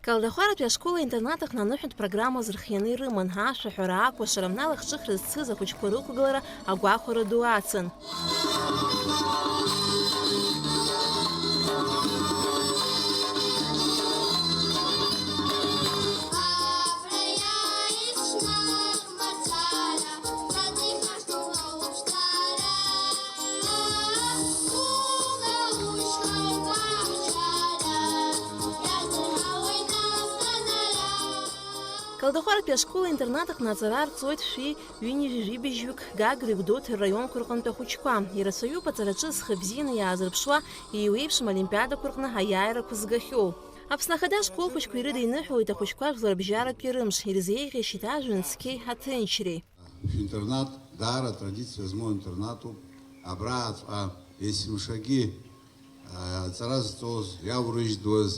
Калдахваратәи ашкола-интернатах наныҳәатә программа зырхианы ирыман, ашәаҳәара акәашара мналахҿыхра зцыз ахәыҷқәа рықәгылара агәахәара ду ацын. Калдахваратәи ашкола-интернатах наҵара рцоит шәи ҩынҩажәи жәибажьҩык Гагреи Гәдоуҭеи рраионқәа рҟынтә ахәыҷқәа. Ирацәаҩуп аҵараҿы зхы бзианы иаазырԥшуа еиуеиԥшым олимпиадақәа рҟны аиааирақәа згахьоу. Аԥсны Ахада ашколхәыҷқәа ирыдиныҳәалоит ахәыҷқәа жәларбжьаратәи рымш, ирзеиӷьашьеит ажәҩан цқьеи аҭынчреи. Интернат даара традициа змоу интернатуп. Абраҟаҵәҟьа есымшагьы аҵара зҵоз, иаурыжьдуаз,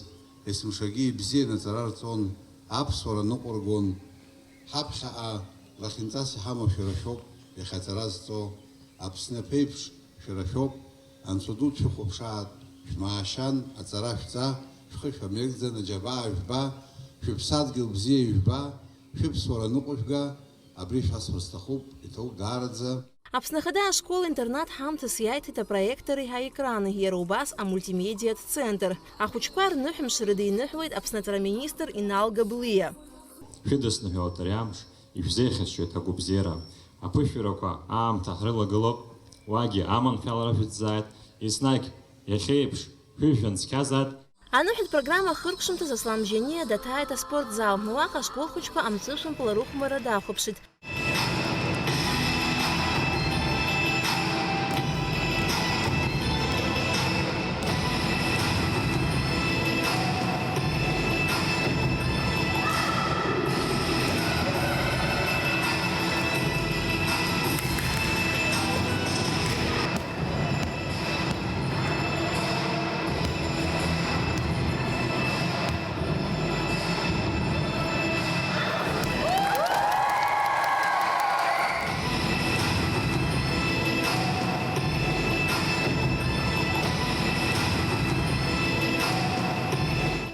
есымшагьы ибзианы аҵара рҵон. Аԥсуара ныҟәыргон, ҳаԥхьаҟа лахьынҵас иҳамоу шәара шәоуп, иахьа аҵара зҵо, Аԥсны аԥеиԥш шәара шәоуп, Анцәа ду дшәыхәаԥшаат, шәмаашьан, аҵара шәҵа, шәхы шәамеигӡан, аџьабаа жәба, шәыԥсадгьыл бзиа ижәба, шәыԥсуара ныҟәыжәга, абри шәасҳәар сҭахуп, иҭоуп даараӡа. Аԥсны Ахада ашкола-интернат ҳамҭас иааиҭеит апроектори ҳаекрани, иара убас амультимедиатә центр. Ахәыҷқәа рныҳәамш рыдиныҳәалеит Аԥсны аҭауадминистр Инал Габлиа. Шәыдысныҳәалоит ари амш, ишәзеиӷьасшьоит агәыбзиара. Аԥышәарақәа аамҭа ҳрылагылоуп, уагьы аманшәалара шәыҭзааит, еснагь иахьеиԥш шәыжәҩан цқьазааит. Аныҳәатә программа хыркәшамҭаз Аслан Бжьаниа даҭааит аспортзал. Уаҟа ашколхәыҷқәа амцышәымпала рыхәмарра дахәаԥшит.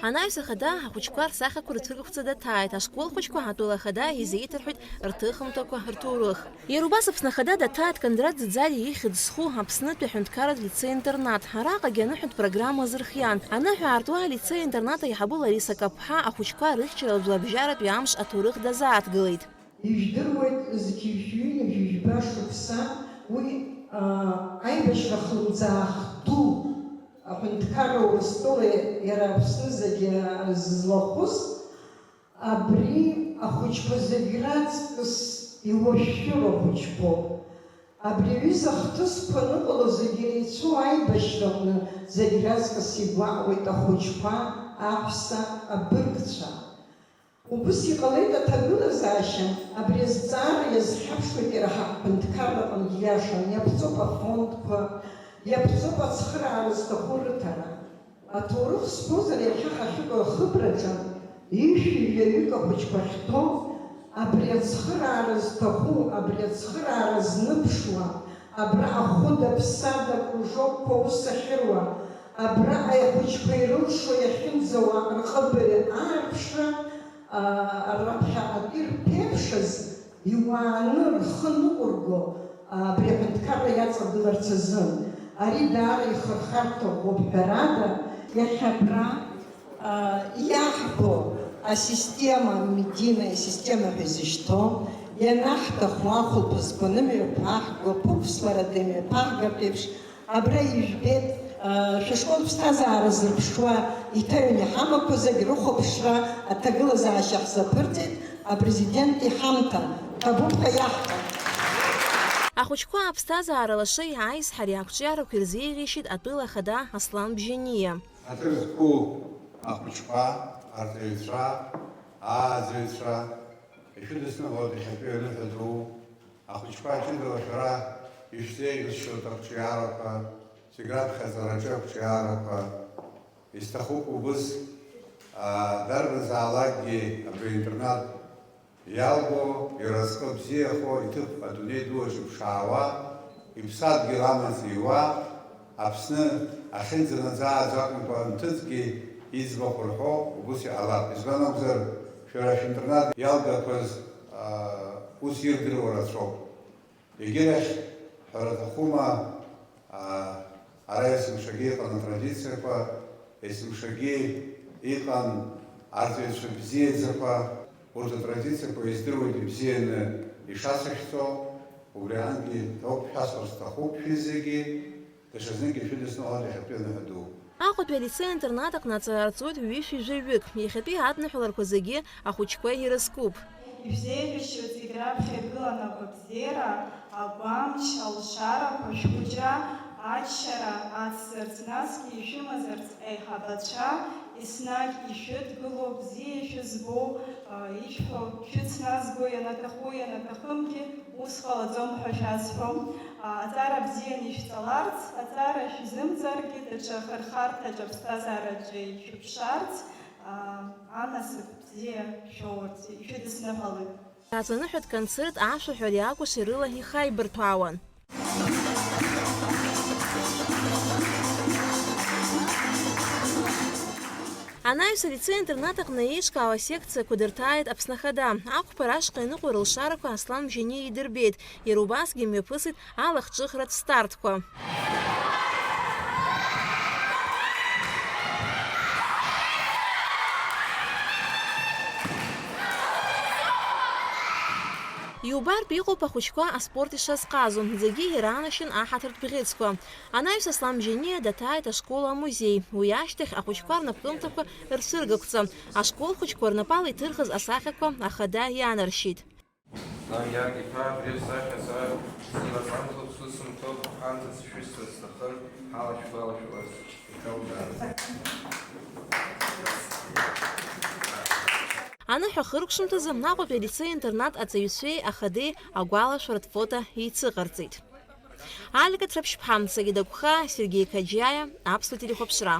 Анаҩс Ахада ахәыҷқәа рсахьақәа рҭырқәҵа даҭааит. Ашколхәыҷқәа ҳаҭәала Ахада изеиҭарҳәеит рҭыхымҭақәа рҭоурых. Иара убас Аԥсны Ахада даҭааит Кондрат Ӡиӡариа ихьыӡ зху Аԥснытәи аҳәынҭқарратә лицеи-интернат. Араҟагьы аныҳәатә программа зырхиан. Аныҳәа аартуа алицеи-интернат аиҳабы Лариса Каԥҳа ахәыҷқәа рыхьчара жәларбжьаратәи амш аҭоурых дазааҭгылеит. Ижәдыруеит зқьи ҩынҩажәи жәба шықәса уи аибашьра хлымӡаах ду аҳәынҭқарра Урыстәылеи иара Аԥсны зегьы злахәыз, абри ахәыҷқәа зегьы раҵкыс иуашәшәыроу ахәыҷқәоуп. Абри аҩыза ахҭысқәа ныҟало зегьы иреицәоу аибашьраҟны зегьы раҵкыс игәаҟуеит ахәыҷқәа, аҳәса, абыргцәа. Убыс иҟалеит аҭагылазаашьа, абри азҵаара иазхьаԥшуеит иара ҳаҳәынҭқарраҟны иашан, иаԥҵоуп афондқәа, иаԥҵоуп ацхыраара зҭаху рыҭара. Аҭоурых зҳәозар иахьа ҳахьыҟоу ахыбраҿы ишәҩаҩык ахәыҷқәа ахьҭоу, абри ацхыраара зҭаху, абри ацхыраара зныԥшуа, абра ахәыда-ԥсада кружокқәа ус ахьыруа, абра ахәыҷқәа ирылшо иахьынӡауа рҟыбаҩ аарԥшра, раԥхьаҟа ирԥеиԥшыз иуааны рхы ныҟәырго абри аҳәынҭқарра иаҵагыларц азын. Ари даара ихырхарҭахуп ҳәарада, иахьа абра иаҳбо асистема, медийная система ҳәа изышьҭоу, ианаҳҭаху ахәылԥазқәа нымҩаԥааҳго, ԥықәсларатә имҩаԥааҳгартә еиԥш, абра ижәбеит шәышкол ԥсҭазаара зырԥшуа иҭаҩын иҳамақәа зегь рыхәаԥшра аҭагылазаашьа ҳзаԥырҵеит, апрезидент иҳамҭа ҭабуп ҳәа иаҳҳәон. Ахәыҷқәа аԥсҭазаара лаша иааиз ҳариақәҿиарақәа ирзеиӷьашьеит атәыла Ахада Аслан Бжьаниа. Аҭыр зқәу ахәыҷқәа, арҵаҩцәа, ааӡаҩцәа, ишәыдысныҳәалоит иахьатәи аныҳәа ду, ахәыҷқәа аҷындала шәара ишәзеиӷьасшьоит арҿиарақәа, зегь раԥхьаӡараҿы арҿиарақәа, исҭахуп убыс дарбанзаалакгьы абри аинтернат иалго, иразҟы бзиахо, иҭыԥ адунеи ду аҿы ԥшаауа, иԥсадгьыл амаҵ иуа, Аԥсны ахьынӡанаӡааӡо акәымкәа анҭыҵгьы иӡбахә рҳәо убас иҟалап. Избан акәзар, шәара шәинтернат иалгақәаз ус ирдыруа рацәоуп. Егьирахь ҳәара аҭахума ара есымшагьы иҟан атрадициақәа, есымшагьы иҟан арҵаҩцәа бзиаӡақәа, урҭ атрадициақәа издыруеит ибзианы ишацәашәҵо, убриангьы ауп шәасҳәар сҭахуп шәызегьы, даҽазныкгьы шәыдысныҳәалар иахьатәи аныҳәа ду. Аҟәатәи алицеи-интернат аҟны ацәаарҵоит ҩышәи-жәаҩык, иахьатәи адныҳәаларқәа зегьы ахәыҷқәа ирызкуп. Ибзеиӷьашьоит зегь раԥхьа игылан агәабзиара, агәамч, алшарақәа, шәхәыҷра, аччара, ацзарц, насгьы ишәымазарц аиҳабацәа, еснагь ишәыдгыло, бзиа ишәызбо, ишәҳәо, шәыцназго ианаҭаху, ианаҭахымгьы ус ҟалаӡом ҳәа шәазҳәом. Аҵара бзианы ишәҵаларц, аҵара шәзымҵаргьы, даҽа хырхарҭаҿ аԥсҭазаараҿы ишәыԥшаарц, анасыԥ бзиа шәоурц, ишәыдысныҳәалоит. Аҵаныҳәатә концерт ашәаҳәари акәашеи рыла ихаибырҭәаауан. Анаҩс алицеи-интернат аҟны еиҿкаауа асекциақәа дырҭааит Аԥсны Ахада. Ақәԥара ашҟа иныҟәо рылшарақәа Аслан Мжьаниа идырбеит. Иара убасгьы имҩаԥысит алахҿыхратә стартқәа. Иубартә иҟоуп ахәыҷқәа аспорт ишазҟазо, зегьы иранашьын аҳаҭыртә бӷьыцқәа. Анаҩс Аслан Мжьаниа даҭааит ашкол амузеи. Уи ашьҭахь ахәыҷқәа рнапкымҭақәа рцәыргақәҵа. Ашкол хәыҷқәа рнапала иҭырхыз асахьақәа Ахада иаанаршьит. Иаргиԥа абри асахьа сара илаҟамҵоуп сусымҭоуп, ҳанҭыҵ шәысҭа сҭахын, ҳалашәгәалашәаларц иҳәаударыз. Аныҳәа хыркәшамҭазы Аҟәатәи алицеи-интернат аҵаҩцәеи Ахадеи агәалашәаратә фото еицыҟарҵеит. Алика Ҭраԥшьԥҳа, Сагидагәха, Сергеи Қаџьиаиа, Аԥсуа телехәаԥшра.